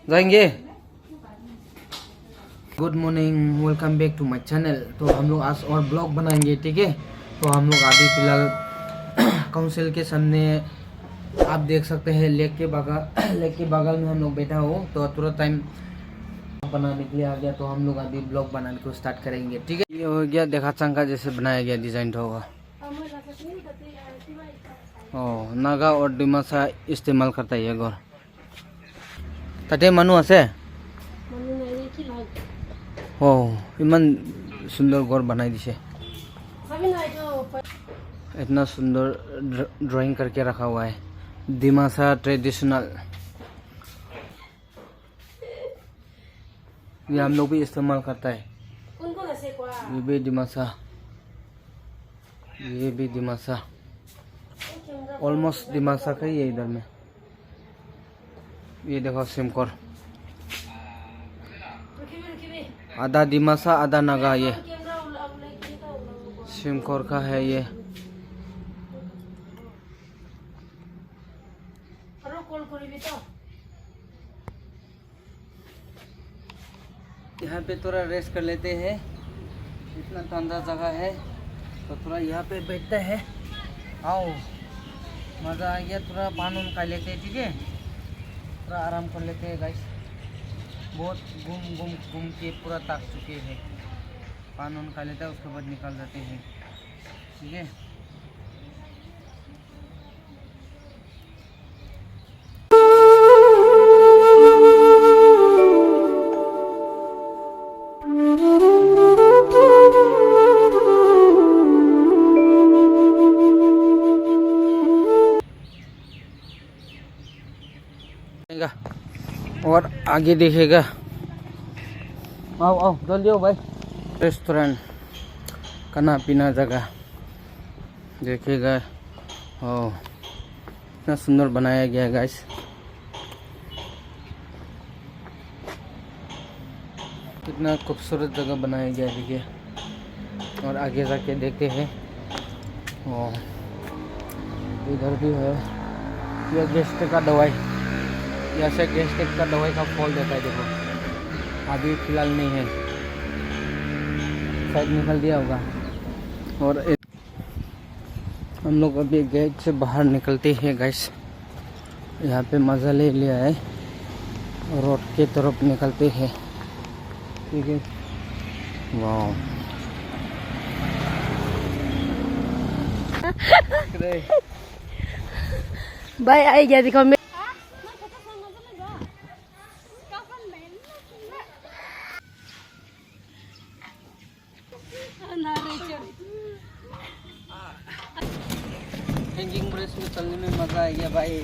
जाएंगे। Good morning, welcome back to my channel. तो हम लोग आज और ब्लॉग बनाएंगे, ठीक है। तो हम लोग अभी फिलहाल काउंसिल के सामने आप देख सकते हैं लेक के बगल में हम लोग बैठा हो। तो तुरंत टाइम बनाने के लिए आ गया, तो हम लोग अभी ब्लॉग बनाने को स्टार्ट करेंगे, ठीक है। ये हो गया, देखा चंका जैसे बनाया गया डिजाइन तो होगा। नागा और डिमासा इस्तेमाल करता है ये घर। ताते मानु आसे इमान सुंदर घर बनाई दिसे। इतना सुंदर ड्राइंग करके रखा हुआ है। डिमासा ट्रेडिशनल, ये हम लोग भी इस्तेमाल करता है। ये भी डिमासा, ऑलमोस्ट डिमासा का ही है इधर में। ये देखो सिमकोर, आधा डिमासा आधा नागा। ये सिमकोर का है। ये यहाँ पे थोड़ा रेस्ट कर लेते हैं, इतना ठंडा जगह है तो थोड़ा यहाँ पे बैठते हैं। आओ, मज़ा आ गया। थोड़ा पान उन खा लेते हैं, ठीक है। थोड़ा आराम कर लेते हैं गाइस। बहुत घूम के पूरा थक चुके हैं। पान उन खा लेते हैं, उसके बाद निकल जाते हैं, ठीक है। और आगे देखेगा। आओ आओ जल्दी आओ भाई। रेस्टोरेंट, खाना पीना जगह देखेगा। इतना सुंदर बनाया गया गाइस। कितना खूबसूरत जगह बनाया गया, देखिए। और आगे जाके देखते हैं। इधर भी है ये गेस्ट का दवाई, जैसे गेस्टिक का दवाई का फॉल देता है। देखो अभी फिलहाल नहीं है, शायद निकल दिया होगा। और हम लोग अभी गेट से बाहर निकलते हैं गाइस। यहाँ पे मज़ा ले लिया है, रोड के तरफ निकलते हैं, ठीक है। वाह भाई आई गया, देखो मैं हैंगिंग ब्रिज में चलने में मजा आ गया भाई।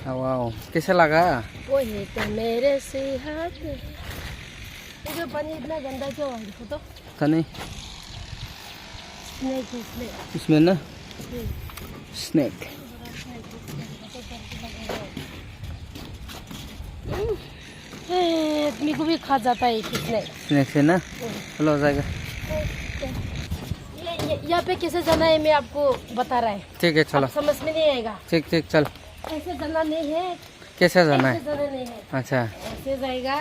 वाह, कैसे लगा? वो है तो मेरे से हाथ। ये पानी इतना गंदा क्यों है? देखो तो नहीं स्नेक इसमें ना स्नेक। आदमी को भी खा जाता है स्नेक से ना। चलो हो जाएगा। यहाँ पे कैसे जाना है मैं आपको बता रहा है, ठीक है चलो। समझ में नहीं आएगा। ठीक ठीक चल। ऐसे जाना नहीं है। कैसे जाना है? जाना नहीं है। अच्छा, ऐसे जाएगा।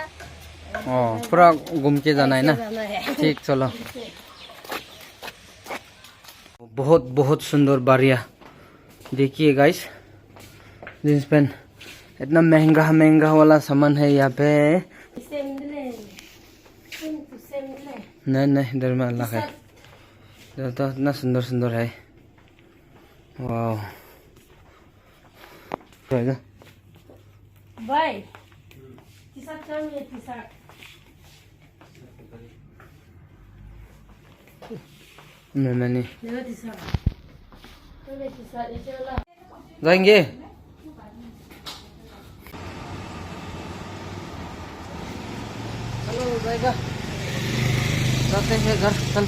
पूरा घूम के जाना है ना। जाना है। ठीक चलो। बहुत बहुत सुंदर बारिया देखिए गाइस। जींस पैंट, इतना महंगा वाला सामान है यहाँ पे। नहीं इधर में अलग है। इधर तो इतना सुंदर है। वाह भाई टी-शर्ट चाहिए, टी-शर्ट। नहीं टी-शर्ट जाएंगे। चलो जाएगा, जाते हैं घर। चल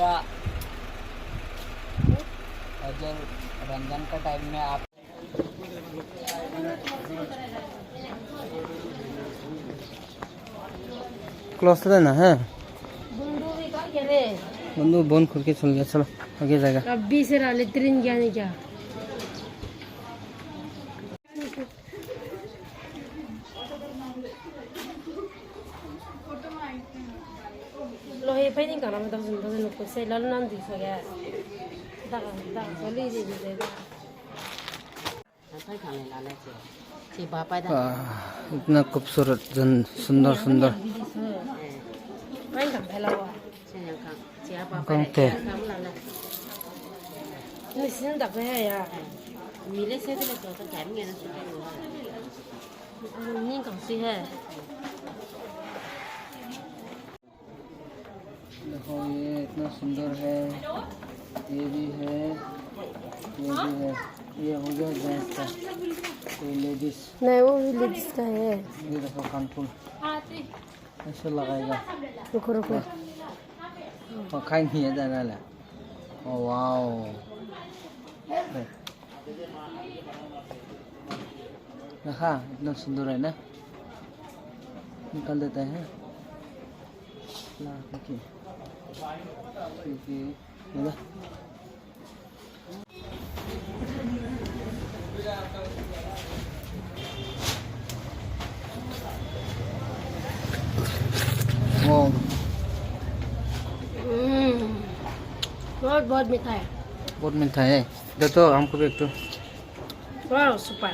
का अजर रमजान का टाइम में आप क्लोज रहना है। बुंदू भी का क्या रे? बंदू बोन खुल के चल गया, चलो आगे जाएगा। अभी से राले ट्रेन क्या नहीं क्या? lo he pe ni kana ma da sun ko se la nan di so ya da so li ji ji de इतना खूबसूरत सुंदर सुंदर mai kam phela wa कंते ni sin da pe ya मिले से तो तो टाइम में ना ni kam si hai देखो ये इतना सुंदर है, ये भी है, ये भी है। ये हो गया जेंट्स का, ये लेडीज। नहीं वो भी लेडीज का है। ये देखो कानपुर ऐसे लगाएगा। रुको रुको और खाएंगे ये जाना ला। ओ वाओ, देखा इतना सुंदर है ना, निकाल देते हैं ला देखिए ये बहुत बहुत मीठा है, बहुत मीठा है। दे तो हमको भी एक तो। वाह सुपर,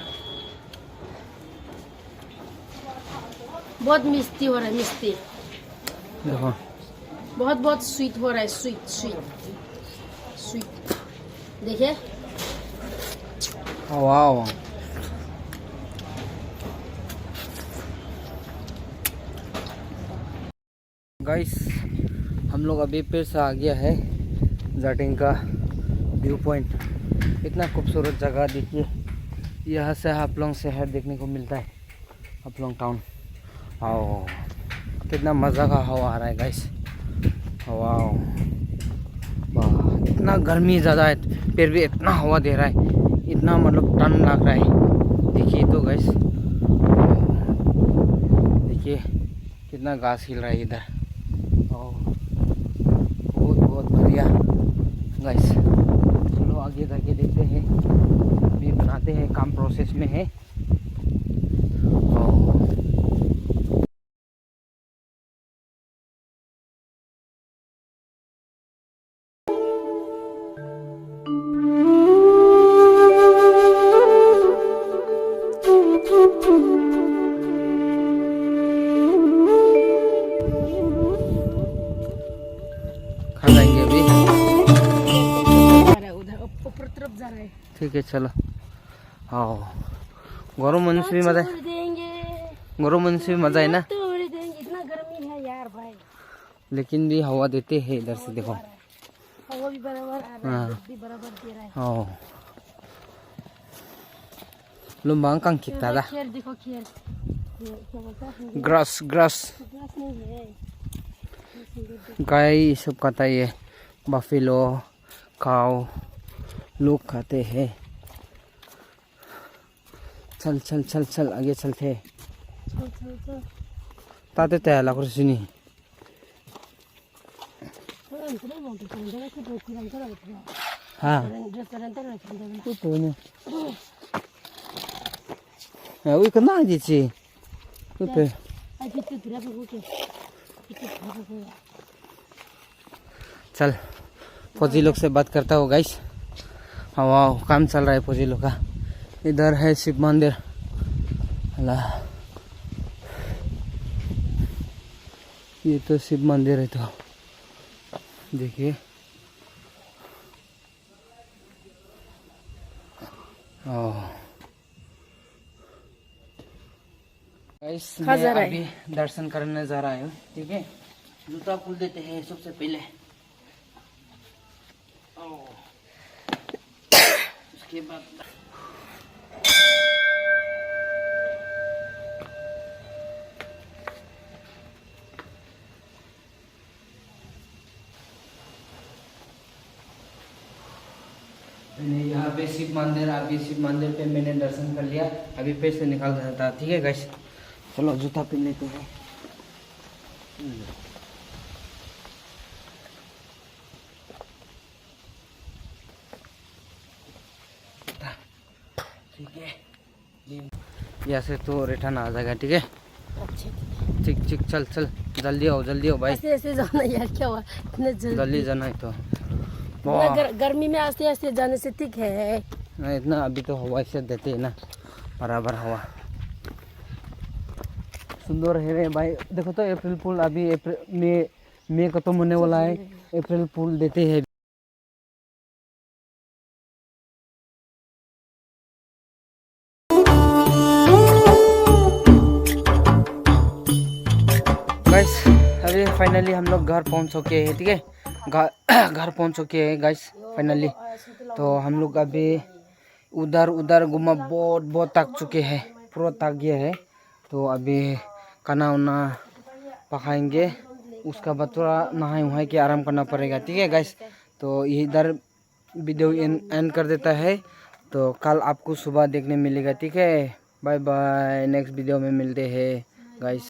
बहुत मिस्टी हो रहा है, मिस्टी देखो बहुत बहुत स्वीट हो रहा है, स्वीट स्वीट स्वीट देखिए। वाओ गाइस, हम लोग अभी फिर से आ गया है जाटिंग का व्यू पॉइंट। इतना खूबसूरत जगह देखिए, यहाँ से हाफलोंग शहर देखने को मिलता है, हाफलोंग टाउन। आओ कितना मज़ा का हवा आ रहा है गाइस, वाओ वाह। इतना गर्मी ज़्यादा है फिर भी इतना हवा दे रहा है, इतना मतलब ठंड लग रहा है। देखिए तो गाइस, देखिए कितना घास हिल रहा है इधर, बहुत बहुत बढ़िया गाइस। चलो आगे जाके देखते हैं, अभी बनाते हैं, काम प्रोसेस में है। खा जाएंगे अभी, उधर ऊपर तरफ जा रहा है। ठीक है चलो। हाँ गरम मनुष्य भी मजा है, छोड़ देंगे, गरम मनुष्य भी मजा है ना, तोड़ देंगे, इतना गर्मी है यार भाई। लेकिन भी हवा देते हैं इधर से, देखो हवा भी बराबर आ रहा है, धूप भी बराबर दे रहा है। हाँ लुम्बांग कंग कितना दा खेल देखो, खेल ये क्या बोलता है, ग्रास ग्रास ग्रास नहीं है, गाय सब खाता है, ये बफेलो काऊ लोग खाते हैं। चल चल चल चल आगे चलते हैं। चल चल चल ताते तय ला कुछ नहीं। हाँ कुछ तो नहीं वो करना दीजिए कुछ पे। चल फौजी लोग से बात करता हो गाइस। हाँ वाह काम चल रहा है फौजी लोग का। इधर है शिव मंदिर, अल्लाह ये तो शिव मंदिर है, तो देखिए गाइस, मैं अभी दर्शन करने जा रहा हूँ। ठीक है, जूता खोल देते हैं सबसे पहले, उसके बाद पे शिव मंदिर पे मैंने दर्शन कर लिया। अभी पैसे निकाल रहा था। ठीक है गाइस, चलो जूता पहन लेते हैं। ठीक है, यहाँ से तो रिटर्न आ जाएगा। ठीक है, अच्छा ठीक ठीक, चल चल, जल्दी आओ भाई, ऐसे ऐसे जाना यार, क्या हुआ इतने जल्दी जाना है तो। गर्मी में आस्ते आस्ते जाने से ठीक है। नहीं इतना, अभी तो हवा से देते हैं ना, बराबर हवा सुंदर है रे भाई। देखो तो अप्रैल फूल, अभी अप्रैल मई खत्म होने वाला है, अप्रैल फूल देते हैं। गाइस अभी फाइनली हम लोग घर पहुंच चुके हैं। ठीक है, घर पहुंच चुके हैं गाइस फाइनली। तो हम लोग अभी उधर घुमा, बहुत थक चुके हैं, पूरा थक गया है। तो अभी खाना वाना पकाएंगे, उसका बाद थोड़ा नहाए वहाए के आराम करना पड़ेगा। ठीक है गाइस, तो इधर वीडियो एंड कर देता है। तो कल आपको सुबह देखने मिलेगा। ठीक है, बाय बाय, नेक्स्ट वीडियो में मिलते हैं गाइस।